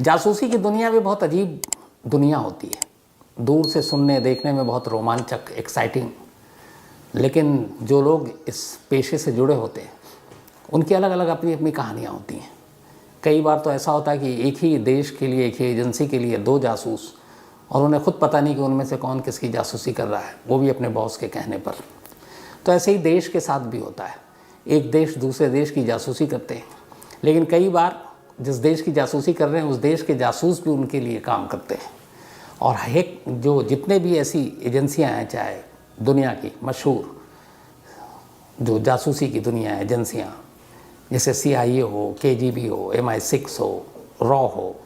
जासूसी की दुनिया भी बहुत अजीब दुनिया होती है, दूर से सुनने देखने में बहुत रोमांचक, एक्साइटिंग, लेकिन जो लोग इस पेशे से जुड़े होते हैं उनकी अलग अलग अपनी अपनी कहानियाँ होती हैं। कई बार तो ऐसा होता है कि एक ही देश के लिए, एक ही एजेंसी के लिए दो जासूस, और उन्हें खुद पता नहीं कि उनमें से कौन किसकी जासूसी कर रहा है, वो भी अपने बॉस के कहने पर। तो ऐसे ही देश के साथ भी होता है, एक देश दूसरे देश की जासूसी करते हैं, लेकिन कई बार जिस देश की जासूसी कर रहे हैं उस देश के जासूस भी उनके लिए काम करते हैं। और एक जो जितने भी ऐसी एजेंसियां हैं, चाहे दुनिया की मशहूर जो जासूसी की दुनिया है एजेंसियां, जैसे CIA हो, KGB हो, MI6 हो, रॉ हो,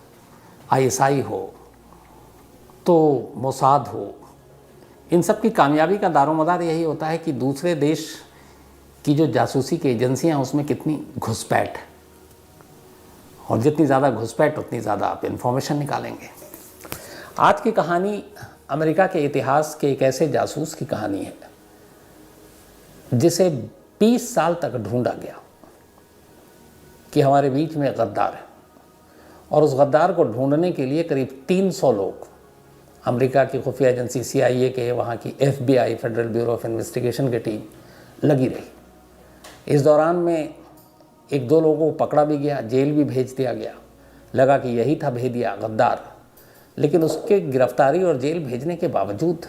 ISI हो, तो मोसाद हो, इन सब की कामयाबी का दारोमदार यही होता है कि दूसरे देश की जो जासूसी की एजेंसियां उसमें कितनी घुसपैठ है, और जितनी ज़्यादा घुसपैठ उतनी ज़्यादा आप इन्फॉर्मेशन निकालेंगे। आज की कहानी अमेरिका के इतिहास के एक ऐसे जासूस की कहानी है जिसे 20 साल तक ढूंढा गया कि हमारे बीच में गद्दार है, और उस गद्दार को ढूंढने के लिए करीब 300 लोग अमेरिका की खुफिया एजेंसी CIA के, वहाँ की FBI federal bureau of investigation की टीम लगी रही। इस दौरान में एक दो लोगों को पकड़ा भी गया, जेल भी भेज दिया गया, लगा कि यही था भेदिया गद्दार, लेकिन उसके गिरफ्तारी और जेल भेजने के बावजूद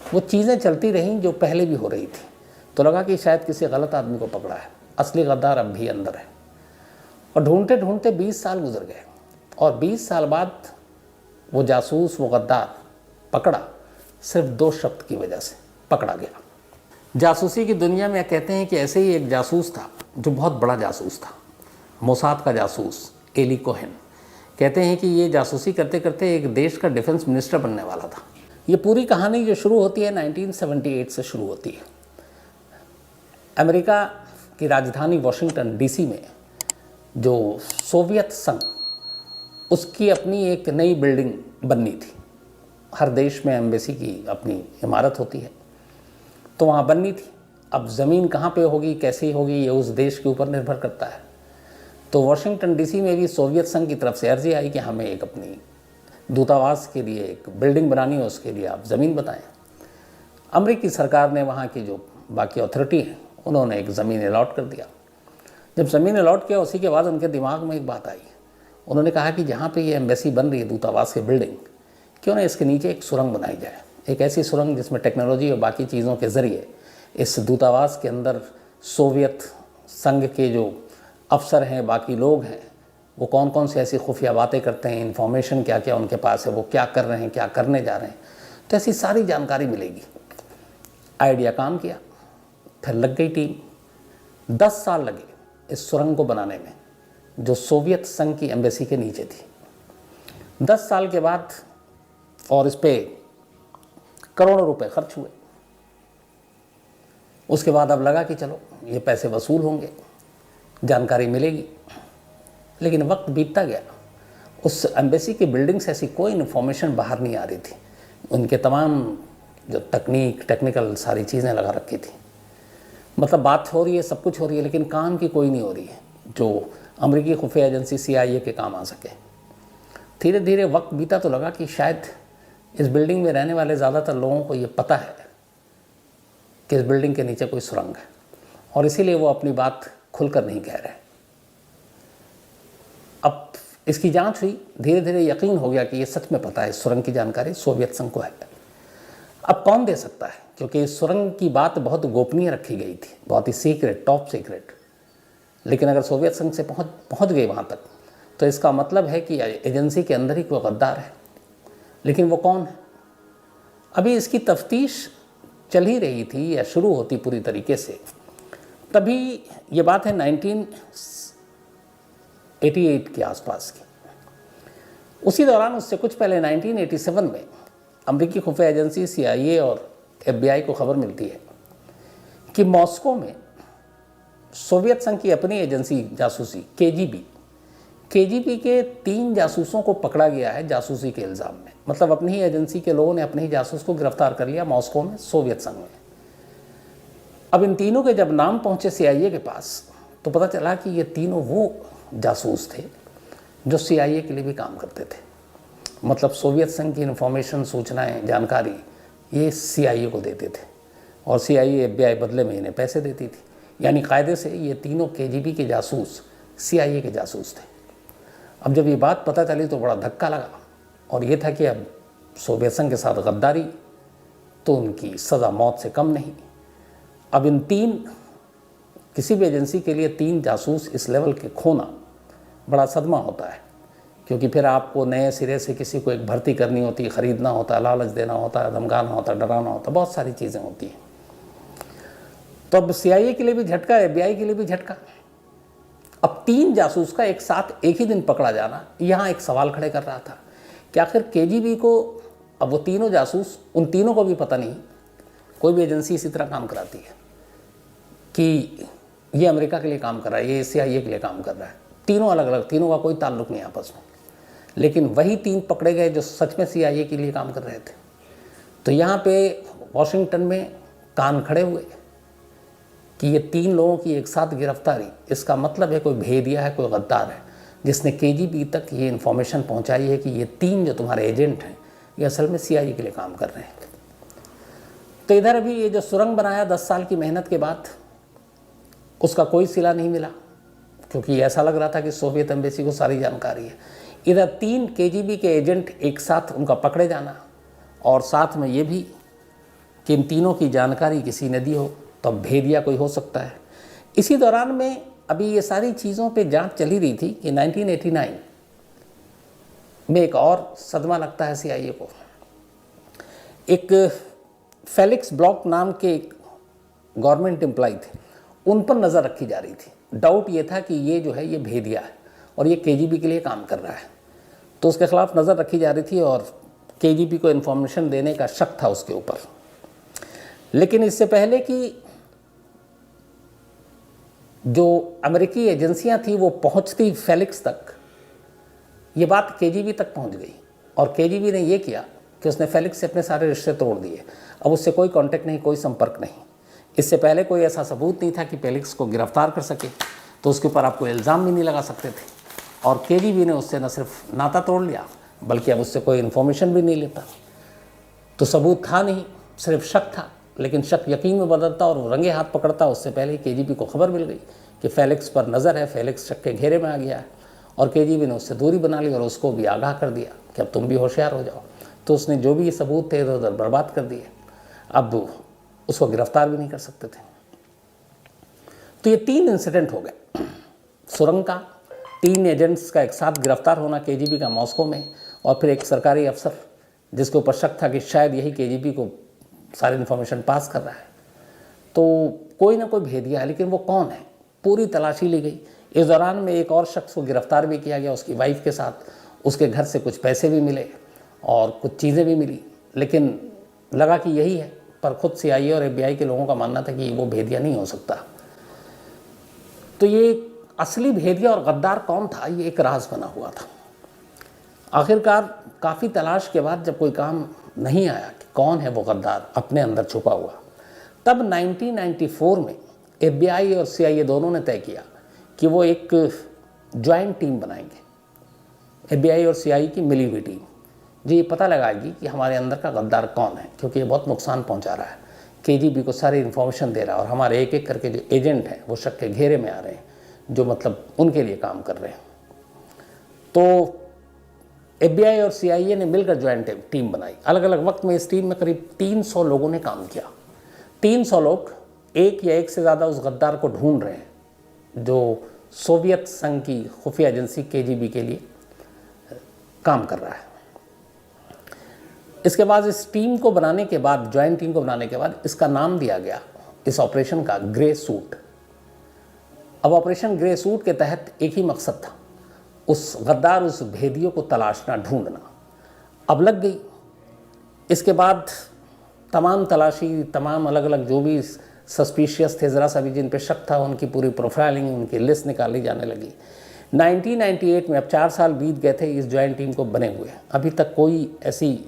वो चीज़ें चलती रहीं जो पहले भी हो रही थी। तो लगा कि शायद किसी गलत आदमी को पकड़ा है, असली गद्दार अब भी अंदर है। और ढूंढते ढूंढते 20 साल गुजर गए, और 20 साल बाद वो जासूस, वो गद्दार पकड़ा सिर्फ 2 शब्द की वजह से पकड़ा गया। जासूसी की दुनिया में कहते हैं कि ऐसे ही एक जासूस था जो बहुत बड़ा जासूस था, मोसाद का जासूस एली कोहेन। कहते हैं कि ये जासूसी करते करते एक देश का डिफेंस मिनिस्टर बनने वाला था। ये पूरी कहानी जो शुरू होती है 1978 से शुरू होती है। अमेरिका की राजधानी वाशिंगटन DC में जो सोवियत संघ, उसकी अपनी एक नई बिल्डिंग बननी थी। हर देश में एम्बेसी की अपनी इमारत होती है, तो वहाँ बननी थी। अब ज़मीन कहाँ पे होगी, कैसी होगी, ये उस देश के ऊपर निर्भर करता है। तो वाशिंगटन DC में भी सोवियत संघ की तरफ से अर्जी आई कि हमें एक अपनी दूतावास के लिए एक बिल्डिंग बनानी है, उसके लिए आप ज़मीन बताएं। अमेरिकी सरकार ने, वहाँ की जो बाकी अथॉरिटी है, उन्होंने एक ज़मीन अलॉट कर दिया। जब ज़मीन अलॉट किया, उसी के बाद उनके दिमाग में एक बात आई। उन्होंने कहा कि जहाँ पे ये एम्बेसी बन रही है, दूतावास की बिल्डिंग, क्यों ना इसके नीचे एक सुरंग बनाई जाए, एक ऐसी सुरंग जिसमें टेक्नोलॉजी और बाकी चीज़ों के ज़रिए इस दूतावास के अंदर सोवियत संघ के जो अफसर हैं, बाकी लोग हैं, वो कौन कौन सी ऐसी खुफिया बातें करते हैं, इन्फॉर्मेशन क्या क्या उनके पास है, वो क्या कर रहे हैं, क्या करने जा रहे हैं, तो ऐसी सारी जानकारी मिलेगी। आइडिया काम किया, फिर लग गई टीम। 10 साल लगे इस सुरंग को बनाने में, जो सोवियत संघ की एम्बेसी के नीचे थी। 10 साल के बाद, और इस पे करोड़ों रुपए खर्च हुए। उसके बाद अब लगा कि चलो ये पैसे वसूल होंगे, जानकारी मिलेगी। लेकिन वक्त बीतता गया, उस एम्बेसी की बिल्डिंग से ऐसी कोई इन्फॉर्मेशन बाहर नहीं आ रही थी। उनके तमाम जो टेक्निकल सारी चीज़ें लगा रखी थी, मतलब बात हो रही है, सब कुछ हो रही है, लेकिन काम की कोई नहीं हो रही है जो अमेरिकी खुफिया एजेंसी CIA के काम आ सके। धीरे धीरे वक्त बीता तो लगा कि शायद इस बिल्डिंग में रहने वाले ज़्यादातर लोगों को ये पता है कि इस बिल्डिंग के नीचे कोई सुरंग है, और इसीलिए वो अपनी बात खुलकर नहीं कह रहे। अब इसकी जांच हुई, धीरे धीरे यकीन हो गया कि ये सच में पता है, इस सुरंग की जानकारी सोवियत संघ को है। अब कौन दे सकता है, क्योंकि इस सुरंग की बात बहुत गोपनीय रखी गई थी, बहुत ही सीक्रेट, टॉप सीक्रेट। लेकिन अगर सोवियत संघ से पहुंच गए वहाँ तक, तो इसका मतलब है कि एजेंसी के अंदर ही कोई गद्दार है। लेकिन वो कौन है? अभी इसकी तफ्तीश चल ही रही थी या शुरू होती पूरी तरीके से। तभी ये बात है 1988 के आसपास की। उसी दौरान, उससे कुछ पहले 1987 में अमेरिकी खुफिया एजेंसी CIA और FBI को खबर मिलती है कि मॉस्को में सोवियत संघ की अपनी एजेंसी जासूसी KGB के 3 जासूसों को पकड़ा गया है जासूसी के इल्ज़ाम में। मतलब अपनी ही एजेंसी के लोगों ने अपने ही जासूस को गिरफ्तार कर लिया मॉस्को में, सोवियत संघ में। अब इन तीनों के जब नाम पहुंचे CIA के पास, तो पता चला कि ये तीनों वो जासूस थे जो CIA के लिए भी काम करते थे। मतलब सोवियत संघ की इन्फॉर्मेशन, सूचनाएं, जानकारी ये CIA को देते थे और CIA FBI बदले में इन्हें पैसे देती थी। यानी कायदे से ये तीनों KGB के जासूस CIA के जासूस थे। अब जब ये बात पता चली तो बड़ा धक्का लगा और ये था कि अब सोवियत संघ के साथ गद्दारी तो उनकी सज़ा मौत से कम नहीं। अब इन किसी भी एजेंसी के लिए 3 जासूस इस लेवल के खोना बड़ा सदमा होता है, क्योंकि फिर आपको नए सिरे से किसी को एक भर्ती करनी होती है, ख़रीदना होता है, लालच देना होता है, धमकाना होता है, डराना होता है, बहुत सारी चीज़ें होती हैं। तो अब CIA के लिए भी झटका, FBI के लिए भी झटका। अब 3 जासूस का एक साथ एक ही दिन पकड़ा जाना यहाँ एक सवाल खड़े कर रहा था कि आखिर KGB को, अब वो तीनों जासूस, उन तीनों को भी पता नहीं, कोई भी एजेंसी इसी तरह काम कराती है कि ये अमेरिका के लिए काम कर रहा है, ये CIA के लिए काम कर रहा है। तीनों अलग अलग, तीनों का कोई ताल्लुक नहीं आपस में, लेकिन वही 3 पकड़े गए जो सच में CIA के लिए काम कर रहे थे। तो यहाँ पे वॉशिंगटन में कान खड़े हुए कि ये 3 लोगों की एक साथ गिरफ्तारी, इसका मतलब है कोई भेदिया है, कोई गद्दार है जिसने KGB तक ये इन्फॉर्मेशन पहुँचाई है कि ये 3 जो तुम्हारे एजेंट हैं ये असल में CIA के लिए काम कर रहे हैं। तो इधर अभी ये जो सुरंग बनाया 10 साल की मेहनत के बाद, उसका कोई सिला नहीं मिला, क्योंकि ऐसा लग रहा था कि सोवियत एम्बेसी को सारी जानकारी है। इधर 3 KGB के एजेंट एक साथ उनका पकड़े जाना और साथ में ये भी कि इन तीनों की जानकारी किसी ने दी हो तो अब भेदिया कोई हो सकता है। इसी दौरान में अभी ये सारी चीज़ों पे जांच चली रही थी कि 1989 में एक और सदमा लगता है CIA को। एक फेलिक्स ब्लॉक नाम के एक गवर्नमेंट एम्प्लॉय थे, उन पर नज़र रखी जा रही थी। डाउट ये था कि ये जो है ये भेदिया है और ये KGB के लिए काम कर रहा है, तो उसके खिलाफ नज़र रखी जा रही थी और KGB को इन्फॉर्मेशन देने का शक था उसके ऊपर। लेकिन इससे पहले कि जो अमेरिकी एजेंसियां थी वो पहुंचती फेलिक्स तक, ये बात KGB तक पहुंच गई और KGB ने ये किया कि उसने फेलिक्स से अपने सारे रिश्ते तोड़ दिए। अब उससे कोई कांटेक्ट नहीं, कोई संपर्क नहीं। इससे पहले कोई ऐसा सबूत नहीं था कि फेलिक्स को गिरफ्तार कर सके, तो उसके ऊपर आप कोई इल्ज़ाम भी नहीं लगा सकते थे। और KGB ने उससे न सिर्फ नाता तोड़ लिया बल्कि अब उससे कोई इन्फॉर्मेशन भी नहीं लेता। तो सबूत था नहीं, सिर्फ शक था, लेकिन शक यकीन में बदलता और वो रंगे हाथ पकड़ता उससे पहले ही KGB को खबर मिल गई कि फेलिक्स पर नज़र है, फेलिक्स शक के घेरे में आ गया है और KGB ने उससे दूरी बना ली और उसको भी आगाह कर दिया कि अब तुम भी होशियार हो जाओ। तो उसने जो भी ये सबूत थे इधर उधर बर्बाद कर दिए, अब उसको गिरफ्तार भी नहीं कर सकते थे। तो ये 3 इंसिडेंट हो गए, सुरंग का, 3 एजेंट्स का एक साथ गिरफ्तार होना KGB का मॉस्को में, और फिर एक सरकारी अफसर जिसके ऊपर शक था कि शायद यही KGB को सारी इन्फॉर्मेशन पास कर रहा है। तो कोई ना कोई भेदिया है, लेकिन वो कौन है, पूरी तलाशी ली गई। इस दौरान में एक और शख्स को गिरफ्तार भी किया गया, उसकी वाइफ के साथ। उसके घर से कुछ पैसे भी मिले और कुछ चीज़ें भी मिली, लेकिन लगा कि यही है, पर खुद CIA और FBI के लोगों का मानना था कि वो भेदिया नहीं हो सकता। तो ये असली भेदिया और गद्दार कौन था, ये एक राज बना हुआ था। आखिरकार काफ़ी तलाश के बाद जब कोई काम नहीं आया कि कौन है वो गद्दार अपने अंदर छुपा हुआ, तब 1994 में FBI और CIA दोनों ने तय किया कि वो एक जॉइंट टीम बनाएंगे। FBI और CIA की मिली हुई टीम जो ये पता लगाएगी कि हमारे अंदर का गद्दार कौन है, क्योंकि ये बहुत नुकसान पहुंचा रहा है, KGB को सारी इन्फॉर्मेशन दे रहा है और हमारे एक एक करके जो एजेंट हैं वो शक के घेरे में आ रहे हैं, जो मतलब उनके लिए काम कर रहे हैं। तो FBI और CIA ने मिलकर ज्वाइंट टीम बनाई। अलग अलग वक्त में इस टीम में करीब 300 लोगों ने काम किया। 300 लोग एक या एक से ज़्यादा उस गद्दार को ढूंढ रहे हैं जो सोवियत संघ की खुफिया एजेंसी KGB के लिए काम कर रहा है। इसके बाद इस टीम को बनाने के बाद, ज्वाइंट टीम को बनाने के बाद, इसका नाम दिया गया इस ऑपरेशन का ग्रे सूट। अब ऑपरेशन ग्रे सूट के तहत एक ही मकसद था, उस गद्दार, उस भेदियों को तलाशना, ढूंढना। अब लग गई। इसके बाद तमाम तलाशी, तमाम अलग अलग जो भी सस्पिशियस थे, ज़रा सा भी जिन पे शक था, उनकी पूरी प्रोफाइलिंग, उनकी लिस्ट निकाली जाने लगी। 1998 में, अब 4 साल बीत गए थे इस ज्वाइंट टीम को बने हुए, अभी तक कोई ऐसी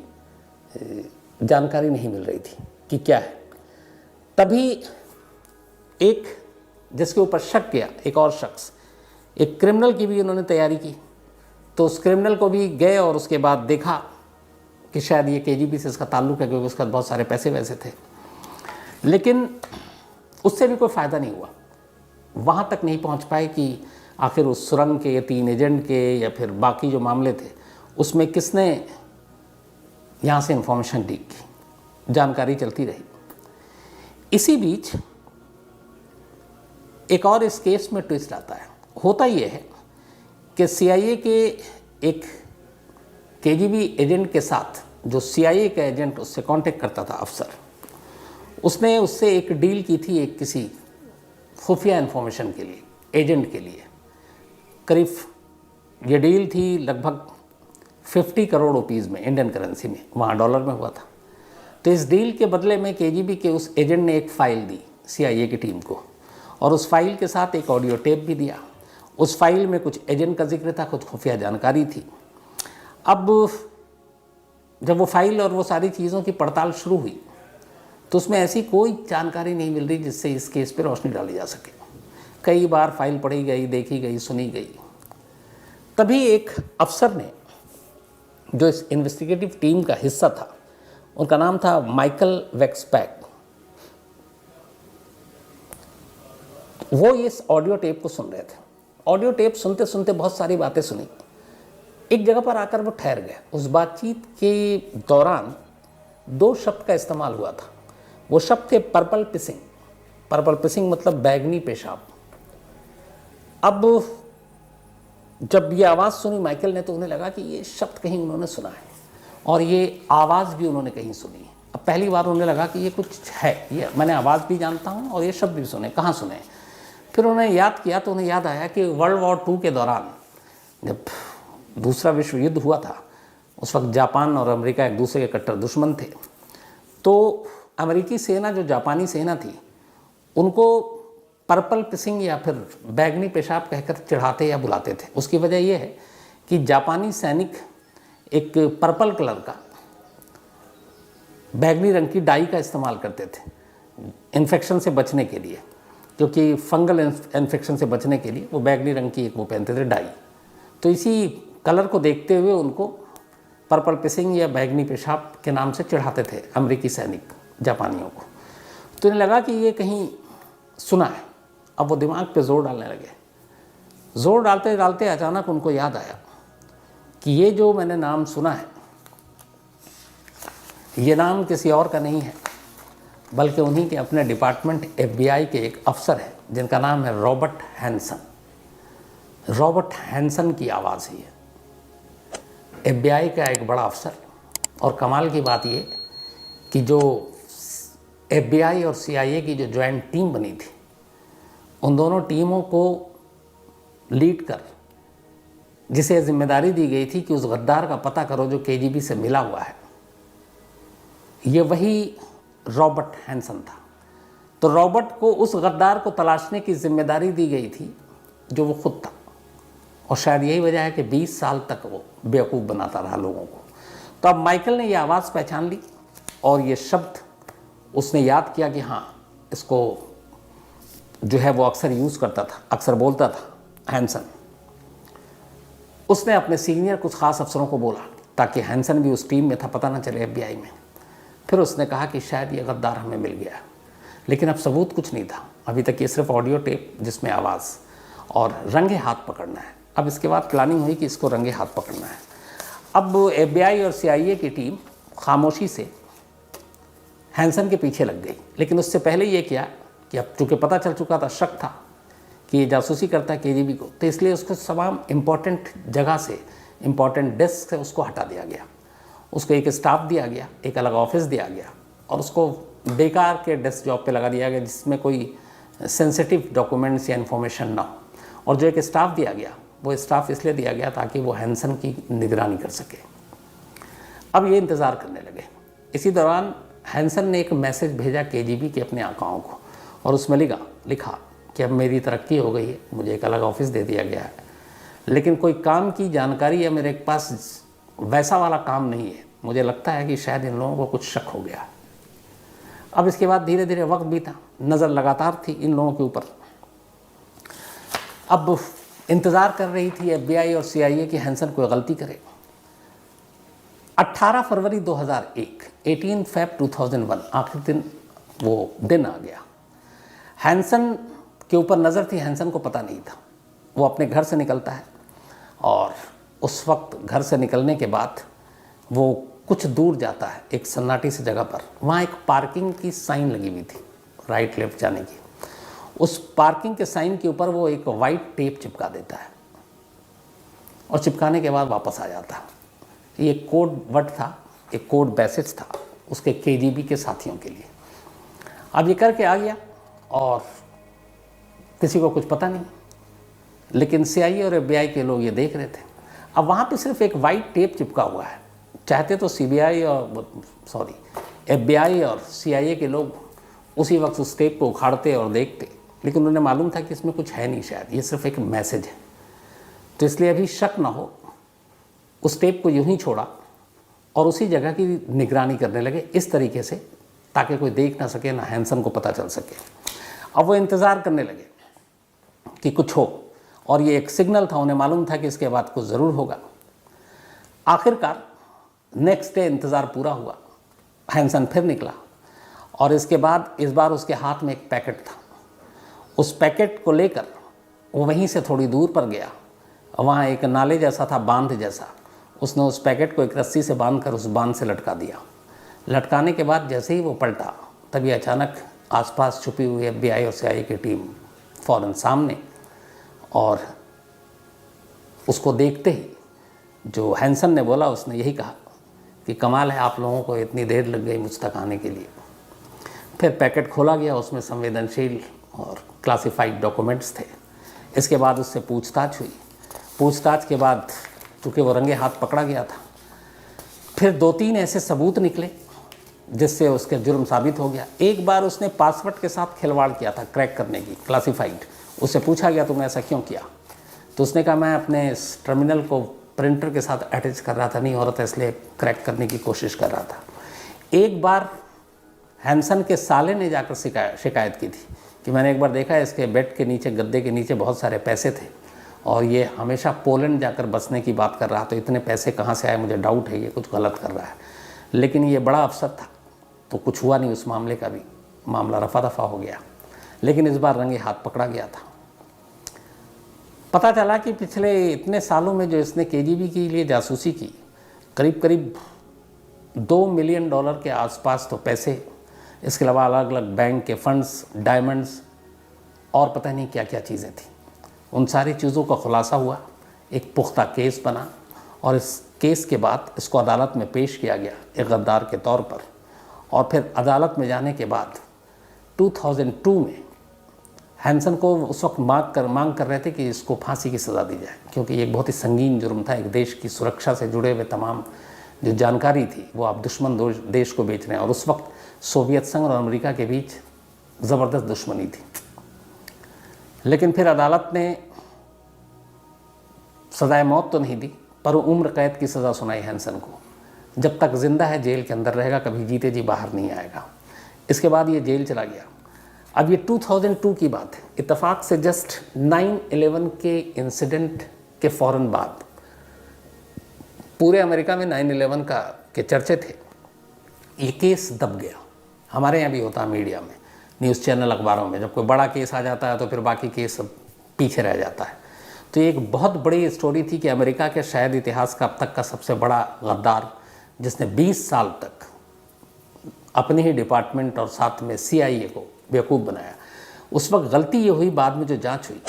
जानकारी नहीं मिल रही थी कि क्या है। तभी एक जिसके ऊपर शक किया, एक और शख्स, एक क्रिमिनल की भी उन्होंने तैयारी की, तो उस क्रिमिनल को भी गए और उसके बाद देखा कि शायद ये केजीबी से इसका ताल्लुक है, क्योंकि उसका बहुत सारे पैसे वैसे थे। लेकिन उससे भी कोई फ़ायदा नहीं हुआ, वहाँ तक नहीं पहुँच पाए कि आखिर उस सुरंग के 3 एजेंट के या फिर बाकी जो मामले थे उसमें किसने यहाँ से इंफॉर्मेशन लीक की। जानकारी चलती रही। इसी बीच एक और इस केस में ट्विस्ट आता है। होता ये है कि सीआईए के एक केजीबी एजेंट के साथ, जो सीआईए का एजेंट उससे कांटेक्ट करता था अफसर, उसने उससे एक डील की थी एक किसी खुफिया इन्फॉर्मेशन के लिए, एजेंट के लिए। करीब ये डील थी लगभग 50 करोड़ रुपीज़ में, इंडियन करेंसी में, वहाँ डॉलर में हुआ था। तो इस डील के बदले में केजीबी के उस एजेंट ने एक फ़ाइल दी सीआईए की टीम को, और उस फाइल के साथ एक ऑडियो टेप भी दिया। उस फाइल में कुछ एजेंट का जिक्र था, कुछ खुफिया जानकारी थी। अब जब वो फाइल और वो सारी चीज़ों की पड़ताल शुरू हुई तो उसमें ऐसी कोई जानकारी नहीं मिल रही जिससे इस केस पर रोशनी डाली जा सके। कई बार फाइल पढ़ी गई, देखी गई, सुनी गई। तभी एक अफसर ने, जो इस इन्वेस्टिगेटिव टीम का हिस्सा था, उनका नाम था माइकल वेक्सपैक, वो इस ऑडियो टेप को सुन रहे थे। ऑडियो टेप सुनते सुनते बहुत सारी बातें सुनी। एक जगह पर आकर वो ठहर गए। उस बातचीत के दौरान 2 शब्द का इस्तेमाल हुआ था। वो शब्द थे पर्पल पिसिंग। पर्पल पिसिंग मतलब बैगनी पेशाब। अब जब ये आवाज़ सुनी माइकल ने, तो उन्हें लगा कि ये शब्द कहीं उन्होंने सुना है, और ये आवाज़ भी उन्होंने कहीं सुनी है। अब पहली बार उन्हें लगा कि ये कुछ है, ये मैंने आवाज़ भी जानता हूँ और ये शब्द भी सुने, कहाँ सुने। फिर उन्हें याद किया तो उन्हें याद आया कि वर्ल्ड वॉर 2 के दौरान जब दूसरा विश्व युद्ध हुआ था, उस वक्त जापान और अमेरिका एक दूसरे के कट्टर दुश्मन थे। तो अमेरिकी सेना, जो जापानी सेना थी, उनको पर्पल पिसिंग या फिर बैगनी पेशाब कहकर चिढ़ाते या बुलाते थे। उसकी वजह यह है कि जापानी सैनिक एक पर्पल कलर का, बैगनी रंग की डाई का इस्तेमाल करते थे इन्फेक्शन से बचने के लिए, क्योंकि फंगल इन्फेक्शन से बचने के लिए वो बैगनी रंग की एक वो पहनते थे डाई। तो इसी कलर को देखते हुए उनको पर्पल पिसिंग या बैगनी पेशाब के नाम से चिढ़ाते थे अमेरिकी सैनिक जापानियों को। तो इन्हें लगा कि ये कहीं सुना है। अब वो दिमाग पे जोर डालने लगे। जोर डालते डालते अचानक उनको याद आया कि ये जो मैंने नाम सुना है, ये नाम किसी और का नहीं है, बल्कि उन्हीं के अपने डिपार्टमेंट FBI के एक अफसर है जिनका नाम है रॉबर्ट हैंसन। रॉबर्ट हैंसन की आवाज़ ही है। FBI का एक बड़ा अफसर। और कमाल की बात ये कि जो FBI और CIA की जो जॉइंट टीम बनी थी, उन दोनों टीमों को लीड कर जिसे जिम्मेदारी दी गई थी कि उस गद्दार का पता करो जो KGB से मिला हुआ है, ये वही रॉबर्ट हैंसन था। तो रॉबर्ट को उस गद्दार को तलाशने की जिम्मेदारी दी गई थी जो वो खुद था, और शायद यही वजह है कि 20 साल तक वो बेवकूफ़ बनाता रहा लोगों को। तो अब माइकल ने ये आवाज़ पहचान ली और ये शब्द उसने याद किया कि हाँ, इसको जो है वो अक्सर यूज़ करता था, अक्सर बोलता था हैंसन। उसने अपने सीनियर कुछ ख़ास अफसरों को बोला ताकि हैंसन भी उस टीम में था, पता ना चले FBI में। फिर उसने कहा कि शायद ये गद्दार हमें मिल गया, लेकिन अब सबूत कुछ नहीं था। अभी तक ये सिर्फ ऑडियो टेप जिसमें आवाज़, और रंगे हाथ पकड़ना है। अब इसके बाद प्लानिंग हुई कि इसको रंगे हाथ पकड़ना है। अब FBI और CIA की टीम खामोशी से हैंसन के पीछे लग गई, लेकिन उससे पहले ये किया कि अब चूँकि पता चल चुका था, शक था कि ये जासूसी करता है KGB को, तो इसलिए उसको तमाम इम्पॉर्टेंट जगह से, इम्पॉर्टेंट डेस्क से उसको हटा दिया गया। उसको एक स्टाफ दिया गया, एक अलग ऑफिस दिया गया, और उसको बेकार के डेस्क जॉब पे लगा दिया गया जिसमें कोई सेंसिटिव डॉक्यूमेंट्स या इन्फॉर्मेशन ना हो। और जो एक स्टाफ दिया गया, वो स्टाफ इसलिए दिया गया ताकि वो हैंसन की निगरानी कर सके। अब ये इंतज़ार करने लगे। इसी दौरान हैंसन ने एक मैसेज भेजा KGB के अपने आकाओं को, और उसमें लिखा कि अब मेरी तरक्की हो गई है, मुझे एक अलग ऑफिस दे दिया गया है, लेकिन कोई काम की जानकारी या मेरे पास वैसा वाला काम नहीं है। मुझे लगता है कि शायद इन लोगों को कुछ शक हो गया। अब इसके बाद धीरे धीरे वक्त बीता, नज़र लगातार थी इन लोगों के ऊपर। अब इंतज़ार कर रही थी FBI और CIA कि हैंसन कोई गलती करे। 18 फरवरी 2001, 18 फेब 2001 आखिर दिन वो दिन आ गया। हैंसन के ऊपर नज़र थी, हैंसन को पता नहीं था। वो अपने घर से निकलता है और उस वक्त घर से निकलने के बाद वो कुछ दूर जाता है एक सन्नाटी सी जगह पर। वहाँ एक पार्किंग की साइन लगी हुई थी, राइट लेफ्ट जाने की। उस पार्किंग के साइन के ऊपर वो एक वाइट टेप चिपका देता है और चिपकाने के बाद वापस आ जाता है। ये कोड वर्ड था, एक कोड मैसेज था उसके KGB के साथियों के लिए। अब ये करके आ गया और किसी को कुछ पता नहीं, लेकिन CIA और FBI के लोग ये देख रहे थे। अब वहाँ पे सिर्फ एक वाइट टेप चिपका हुआ है। चाहते तो FBI और CIA के लोग उसी वक्त उस टेप को उखाड़ते और देखते, लेकिन उन्हें मालूम था कि इसमें कुछ है नहीं, शायद ये सिर्फ एक मैसेज है। तो इसलिए अभी शक ना हो, उस टेप को यूं ही छोड़ा और उसी जगह की निगरानी करने लगे इस तरीके से ताकि कोई देख ना सके, ना हैंसन को पता चल सके। अब वो इंतज़ार करने लगे कि कुछ हो, और ये एक सिग्नल था, उन्हें मालूम था कि इसके बाद कुछ ज़रूर होगा। आखिरकार नेक्स्ट डे इंतज़ार पूरा हुआ, हैंसन फिर निकला और इसके बाद इस बार उसके हाथ में एक पैकेट था। उस पैकेट को लेकर वो वहीं से थोड़ी दूर पर गया। वहाँ एक नाले जैसा था, बांध जैसा। उसने उस पैकेट को एक रस्सी से बांधकर उस बांध से लटका दिया। लटकाने के बाद जैसे ही वो पलटा, तभी अचानक आसपास छुपी हुई FBI और CIA की टीम फ़ौरन सामने, और उसको देखते ही जो हैंसन ने बोला, उसने यही कहा कि कमाल है, आप लोगों को इतनी देर लग गई मुझ तक आने के लिए। फिर पैकेट खोला गया, उसमें संवेदनशील और क्लासिफाइड डॉक्यूमेंट्स थे। इसके बाद उससे पूछताछ हुई। पूछताछ के बाद चूँकि वो रंगे हाथ पकड़ा गया था, फिर 2-3 ऐसे सबूत निकले जिससे उसके जुर्म साबित हो गया। एक बार उसने पासवर्ड के साथ खिलवाड़ किया था क्रैक करने की, क्लासिफाइड। उससे पूछा गया तुमने ऐसा क्यों किया, तो उसने कहा मैं अपने टर्मिनल को प्रिंटर के साथ अटैच कर रहा था, नहीं हो रहा था, इसलिए क्रैक करने की कोशिश कर रहा था। एक बार हैंसन के साले ने जाकर शिकायत की थी कि मैंने एक बार देखा है इसके बेड के नीचे, गद्दे के नीचे बहुत सारे पैसे थे और ये हमेशा पोलैंड जाकर बसने की बात कर रहा, तो इतने पैसे कहाँ से आए, मुझे डाउट है ये कुछ गलत कर रहा है। लेकिन ये बड़ा अफसर था तो कुछ हुआ नहीं, उस मामले का भी मामला रफा दफा हो गया। लेकिन इस बार रंगे हाथ पकड़ा गया था। पता चला कि पिछले इतने सालों में जो इसने KGB के लिए जासूसी की, करीब करीब $2 मिलियन के आसपास तो पैसे, इसके अलावा अलग अलग बैंक के फंड्स, डायमंड्स और पता नहीं क्या क्या चीज़ें थी। उन सारी चीज़ों का खुलासा हुआ, एक पुख्ता केस बना और इस केस के बाद इसको अदालत में पेश किया गया एक गद्दार के तौर पर। और फिर अदालत में जाने के बाद 2002 में हैंसन को उस वक्त मांग कर रहे थे कि इसको फांसी की सज़ा दी जाए, क्योंकि ये एक बहुत ही संगीन जुर्म था। एक देश की सुरक्षा से जुड़े हुए तमाम जो जानकारी थी वो आप दुश्मन देश को बेच रहे हैं, और उस वक्त सोवियत संघ और अमेरिका के बीच ज़बरदस्त दुश्मनी थी। लेकिन फिर अदालत ने सज़ाए मौत तो नहीं दी, पर उम्र कैद की सज़ा सुनाई हैंसन को। जब तक जिंदा है जेल के अंदर रहेगा, कभी जीते जी बाहर नहीं आएगा। इसके बाद ये जेल चला गया। अब ये 2002 की बात है, इत्तेफाक से जस्ट 9/11 के इंसिडेंट के फ़ौरन बाद पूरे अमेरिका में 9/11 के चर्चे थे। ये केस दब गया। हमारे यहाँ भी होता है मीडिया में, न्यूज़ चैनल, अखबारों में, जब कोई बड़ा केस आ जाता है तो फिर बाकी केस सब पीछे रह जाता है। तो ये एक बहुत बड़ी स्टोरी थी कि अमेरिका के शायद इतिहास का अब तक का सबसे बड़ा गद्दार, जिसने 20 साल तक अपने ही डिपार्टमेंट और साथ में CIA को बेवकूफ़ बनाया। उस वक्त गलती ये हुई, बाद में जो जांच हुई,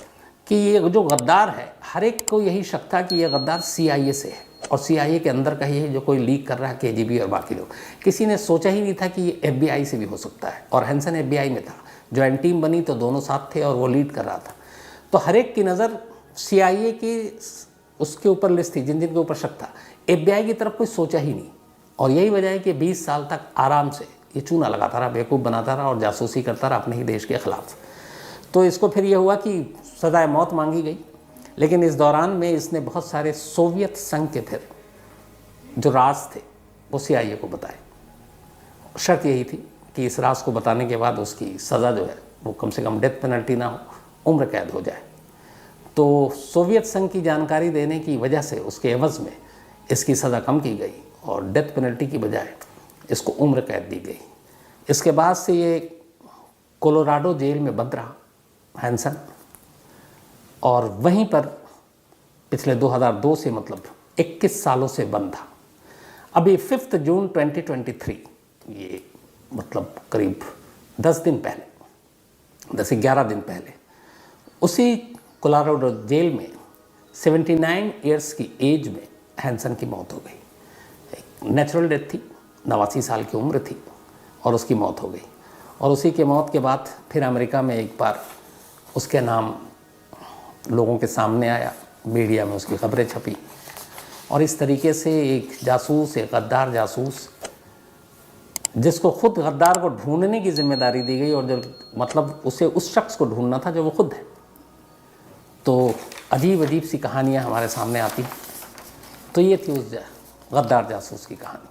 कि ये जो गद्दार है, हर एक को यही शक था कि ये गद्दार CIA से है और CIA के अंदर का ही है जो कोई लीक कर रहा है, KGB और बाकी लोग। किसी ने सोचा ही नहीं था कि ये FBI से भी हो सकता है, और हैंसन FBI में था। ज्वाइंट टीम बनी तो दोनों साथ थे और वो लीड कर रहा था। तो हर एक की नज़र CIA की उसके ऊपर लिस्ट थी, जिन जिन के ऊपर शक था। FBI की तरफ कोई सोचा ही नहीं, और यही वजह है कि 20 साल तक आराम से ये चूना लगाता रहा, बेवकूफ़ बनाता रहा और जासूसी करता रहा अपने ही देश के ख़िलाफ़। तो इसको फिर ये हुआ कि सज़ाए मौत मांगी गई। लेकिन इस दौरान में इसने बहुत सारे सोवियत संघ के फिर जो राज थे वो CIA को बताए। शर्त यही थी कि इस राज को बताने के बाद उसकी सज़ा जो है वो कम से कम डेथ पेनल्टी ना हो, उम्र कैद हो जाए। तो सोवियत संघ की जानकारी देने की वजह से उसके एवज में इसकी सज़ा कम की गई और डेथ पेनल्टी की बजाय इसको उम्र कैद दी गई। इसके बाद से ये कोलोराडो जेल में बंद रहा हैंसन, और वहीं पर पिछले 2002 से मतलब 21 सालों से बंद था। अभी 5 जून 2023, ये मतलब करीब 10 दिन पहले, 10-11 दिन पहले, उसी कोलोराडो जेल में 79 ईयर्स की एज में हैंसन की मौत हो गई। नेचुरल डेथ थी, 89 साल की उम्र थी और उसकी मौत हो गई। और उसी के मौत के बाद फिर अमेरिका में एक बार उसके नाम लोगों के सामने आया, मीडिया में उसकी खबरें छपी, और इस तरीके से एक जासूस, एक गद्दार जासूस, जिसको खुद गद्दार को ढूंढने की जिम्मेदारी दी गई और जो मतलब उसे उस शख्स को ढूंढना था जो वो खुद है। तो अजीब अजीब सी कहानियाँ हमारे सामने आती। तो ये थी उस गद्दार जासूस की कहानी।